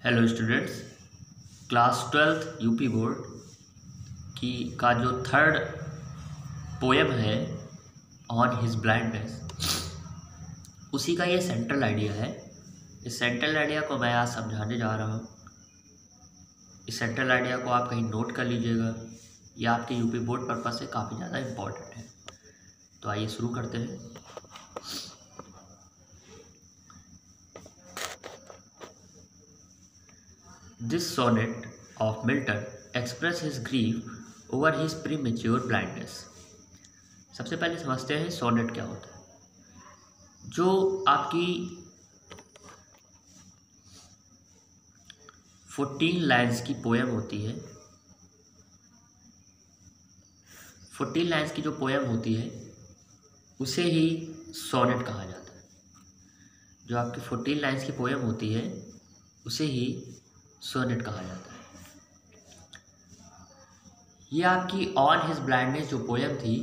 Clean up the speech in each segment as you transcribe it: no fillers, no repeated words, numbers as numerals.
Hello students, class 12th UP board की का जो थर्ड पोएम है ऑन हिज ब्लाइंडनेस, उसी का ये सेंट्रल आइडिया है। इस सेंट्रल आइडिया को मैं आज समझाने जा रहा हूँ। इस सेंट्रल आइडिया को आप कहीं नोट कर लीजिएगा, यह आपके यूपी बोर्ड पर्पस से काफ़ी ज़्यादा इम्पोर्टेंट है। तो आइए शुरू करते हैं। This sonnet of Milton expresses his grief over his premature blindness. सबसे पहले समझते हैं सोनेट क्या होता है। जो आपकी 14 लाइन्स की पोएम होती है, 14 लाइन्स की जो पोएम होती है उसे ही सोनेट कहा जाता है। जो आपकी 14 लाइन्स की पोएम होती है उसे ही सोनेट कहा जाता है। ये आपकी ऑन हिज ब्लाइंडनेस जो पोएम थी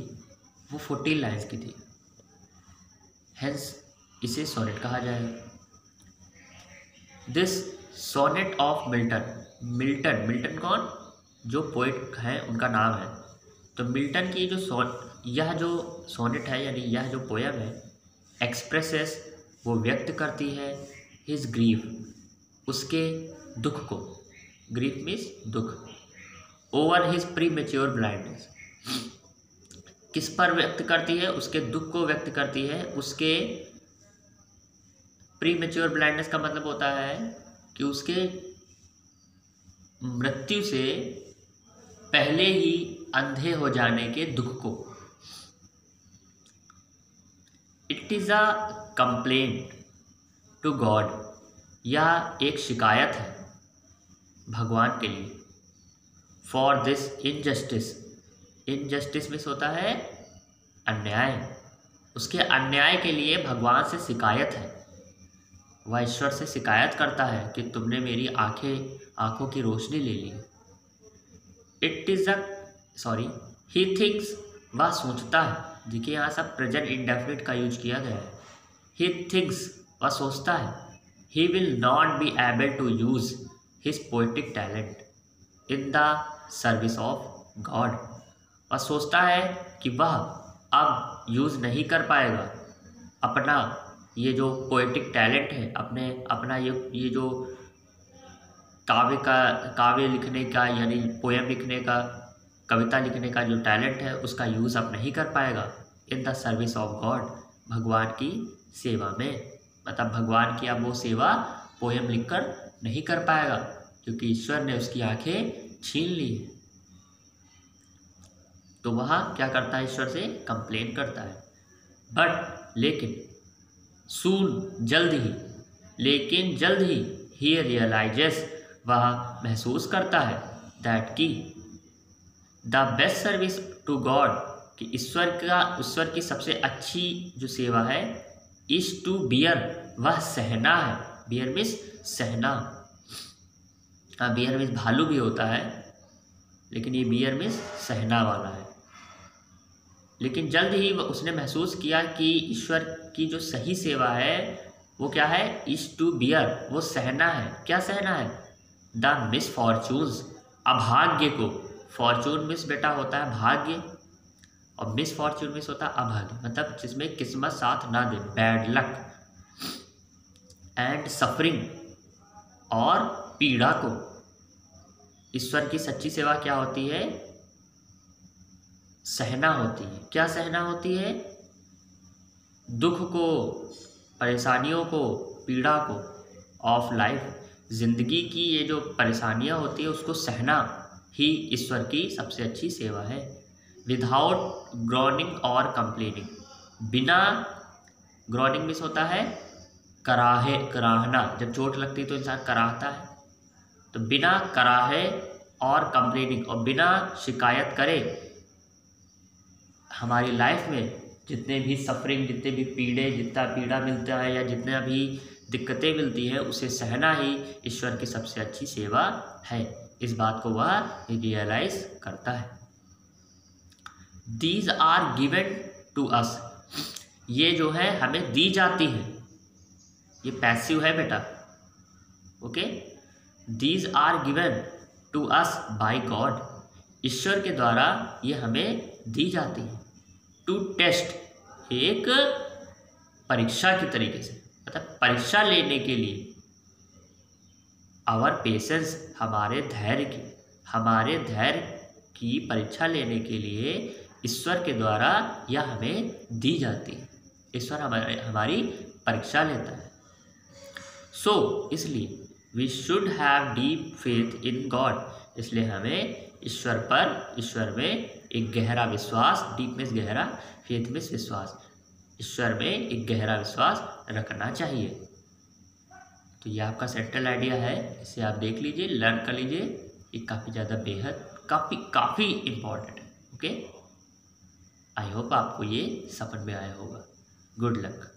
वो 14 लाइन्स की थी, हेंस इसे सोनेट कहा जाएगा। दिस सोनेट ऑफ मिल्टन कौन? जो पोएट हैं उनका नाम है। तो मिल्टन की यह जो सोनेट है यानी यह जो पोएम है एक्सप्रेसेस, वो व्यक्त करती है हिज ग्रीफ, उसके दुख को। ग्रीफ मीन्स दुख। ओवर हिज प्रीमेच्योर ब्लाइंडनेस, किस पर व्यक्त करती है? उसके दुख को व्यक्त करती है। उसके प्रीमेच्योर ब्लाइंडनेस का मतलब होता है कि उसके मृत्यु से पहले ही अंधे हो जाने के दुख को। It is a complaint to God, यह एक शिकायत है भगवान के लिए। For this injustice, injustice means होता है अन्याय। उसके अन्याय के लिए भगवान से शिकायत है। वह ईश्वर से शिकायत करता है कि तुमने मेरी आंखों की रोशनी ले ली। ही थिंक्स, वह सोचता है। देखिए यहाँ सब प्रेजेंट इंडेफिनिट का यूज किया गया है। ही थिंक्स, वह सोचता है। He will not be able to use his poetic talent in the service of God. वह सोचता है कि वह अब यूज़ नहीं कर पाएगा अपना ये जो पोएटिक टैलेंट है, अपना ये जो काव्य लिखने का यानी पोएम लिखने का, कविता लिखने का जो टैलेंट है उसका यूज़ अब नहीं कर पाएगा इन द सर्विस ऑफ गॉड, भगवान की सेवा में। मतलब भगवान की अब वो सेवा पोएम लिखकर नहीं कर पाएगा क्योंकि ईश्वर ने उसकी आंखें छीन ली। तो वह क्या करता है? ईश्वर से कंप्लेन करता है। बट लेकिन सून, जल्द ही ही रियलाइजेस, वह महसूस करता है दैट की the best service to God, कि ईश्वर की सबसे अच्छी जो सेवा है इज टू बियर, वह सहना है। बियर मीन्स सहना। हाँ, बियर मीन्स भालू भी होता है, लेकिन ये बियर मीन्स सहना वाला है। लेकिन जल्द ही उसने महसूस किया कि ईश्वर की जो सही सेवा है वो क्या है? इज टू बियर, वो सहना है। क्या सहना है? द मिसफॉर्चून्स, अभाग्य को। फॉर्चून मिस बेटा होता है भाग्य, और मिसफॉर्चून मिस होता है अभाग्य, मतलब जिसमें किस्मत साथ ना दे, बैड लक। एंड सफरिंग, और पीड़ा को। ईश्वर की सच्ची सेवा क्या होती है? सहना होती है। क्या सहना होती है? दुख को, परेशानियों को, पीड़ा को ऑफ लाइफ, जिंदगी की ये जो परेशानियां होती है उसको सहना ही ईश्वर की सबसे अच्छी सेवा है। विदाउट ग्रॉनिंग और कंप्लेनिंग, बिना, ग्रॉनिंग मिस होता है कराहना, जब चोट लगती है तो इंसान कराहता है। तो बिना कराहे और कंप्लेनिंग, और बिना शिकायत करे, हमारी लाइफ में जितने भी सफरिंग, जितने भी जितना पीड़ा मिलता है या जितने भी दिक्कतें मिलती है उसे सहना ही ईश्वर की सबसे अच्छी सेवा है। इस बात को वह रियलाइज करता है। These are given to us, ये जो है हमें दी जाती है। ये पैसिव है बेटा, okay. These are given to us by God, ईश्वर के द्वारा ये हमें दी जाती है। टू टेस्ट, एक परीक्षा की तरीके से, मतलब परीक्षा लेने के लिए। आवर पेशेंस, हमारे धैर्य की परीक्षा लेने के लिए ईश्वर के द्वारा यह हमें दी जाती है। ईश्वर हमारी परीक्षा लेता है। सो इसलिए we should have deep faith in God, इसलिए हमें ईश्वर में एक गहरा विश्वास, डीप मीन्स गहरा, फेथ मीन्स विश्वास, ईश्वर में एक गहरा विश्वास रखना चाहिए। तो ये आपका सेंट्रल आइडिया है, इसे आप देख लीजिए, लर्न कर लीजिए। ये काफ़ी ज़्यादा बेहद काफ़ी इम्पॉर्टेंट है। ओके, आई होप आपको ये समझ में आया होगा। Good luck.